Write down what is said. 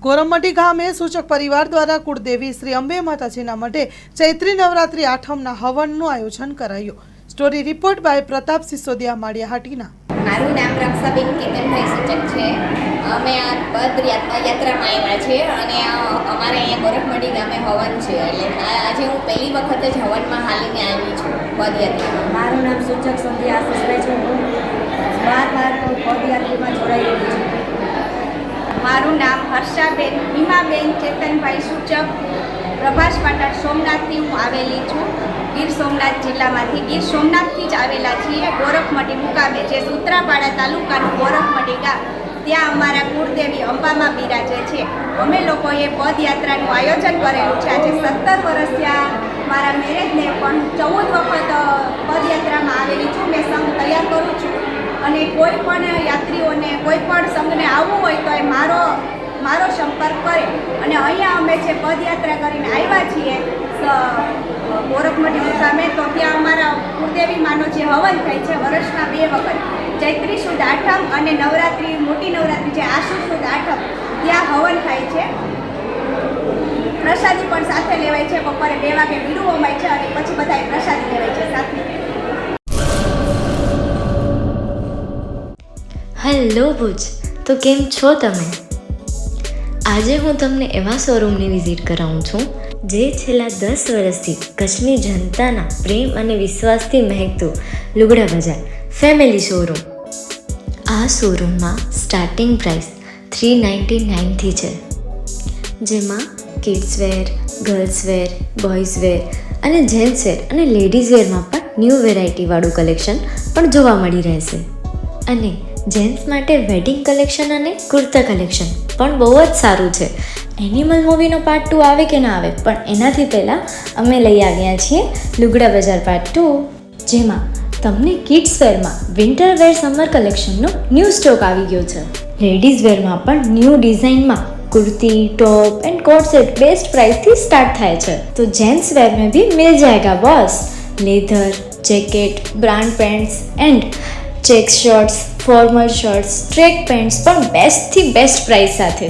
ગોરમમટી ગામે સૂચક પરિવાર દ્વારા કુળદેવી શ્રી અંબે માતાજીના મઢે ચૈત્રી નવરાત્રી આઠમના હવનનું આયોજન કરાયું. Story report by Pratap Sisodiya Maliya Hatina. મારું નામ રક્ષાબેન કેતનભાઈ સૂચક છે. અમે આ પદયાત્રામાં આવ્યા છે અને અમારે અહીંયા ગોરખમટી ગામે હવન છે. એટલે આજે હું પહેલી વખત જ હવનમાં હાલીને આવી છું પદયાત્રામાં. મારું નામ સૂચક સંધ્યા આશીષભાઈ છે. હું બાર પદયાત્રામાં જોડાયેલી છું. મારું નામ હર્ષાબેન ભીમાબેન ચેતનભાઈ સૂચક, પ્રભાસ પાટણ સોમનાથથી હું આવેલી છું. ગીર સોમનાથ જિલ્લામાંથી ગીર સોમનાથથી જ આવેલા છીએ. ગોરખમટી મુકામે જે સૂત્રાપાડા તાલુકાનું ગોરખમટી ગામ, ત્યાં અમારા કુળદેવી અંબામાં બિરાજે છે. અમે લોકોએ પદયાત્રાનું આયોજન કરેલું છે. આજે 17 વર્ષ થયા મારા મેરેજને, પણ 14 વખત પદયાત્રામાં આવેલી છું. મેં સંઘ તૈયાર કરું છું અને કોઈ પણ યાત્રીઓને કોઈ પણ સંઘને આવવું હોય તો એ મારો સંપર્ક કરે. અને અહીંયા અમે જે પદયાત્રા કરીને આવ્યા છીએ ગોરખમટી મુકામે, તો ત્યાં અમારા કુળદેવી માનો જે હવન થાય છે વર્ષના 2 વખત, ચૈત્રી સુદ આઠમ અને નવરાત્રિ, મોટી નવરાત્રિ જે આસુ સુદ આઠમ, ત્યાં હવન થાય છે. પ્રસાદી પણ સાથે લેવાય છે. બપોરે 2 વાગે બીડું અમાય છે અને પછી બધાએ પ્રસાદી લેવાય છે સાથે. હેલો ભુજ, તો કેમ છો તમે? આજે હું તમને એવા શોરૂમની વિઝિટ કરાવું છું જે છેલ્લા 10 વર્ષથી કચ્છની જનતાના પ્રેમ અને વિશ્વાસથી મહેકતું લુગડા બજાર ફેમિલી શોરૂમ. આ શોરૂમમાં સ્ટાર્ટિંગ પ્રાઇસ 399થી છે, જેમાં kids wear, girls wear, boys wear અને જેન્ટ્સ વેર અને લેડીઝ વેરમાં પણ ન્યૂ વેરાયટીવાળું કલેક્શન પણ જોવા મળી રહેશે. અને જેન્ટ્સ માટે વેડિંગ કલેક્શન અને કુર્તા કલેક્શન પણ બહુ જ સારું છે. એનિમલ મૂવીનો પાર્ટ 2 આવે કે ના આવે, પણ એનાથી પહેલાં અમે લઈ આવ્યા છીએ લુગડા બજાર પાર્ટ 2, જેમાં તમને કિડ્સ વેરમાં વિન્ટર વેર સમર કલેક્શનનો ન્યૂ સ્ટોક આવી ગયો છે. લેડીઝ વેરમાં પણ ન્યૂ ડિઝાઇનમાં kurti, top and coat set best price थी स्टार्ट થાય છે. तो जेंट्स वेयर में भी मिल जाएगा boss. Leather, jacket, brand pants and check shirts, formal shirts, track pants પણ બેસ્ટથી બેસ્ટ પ્રાઇસ સાથે.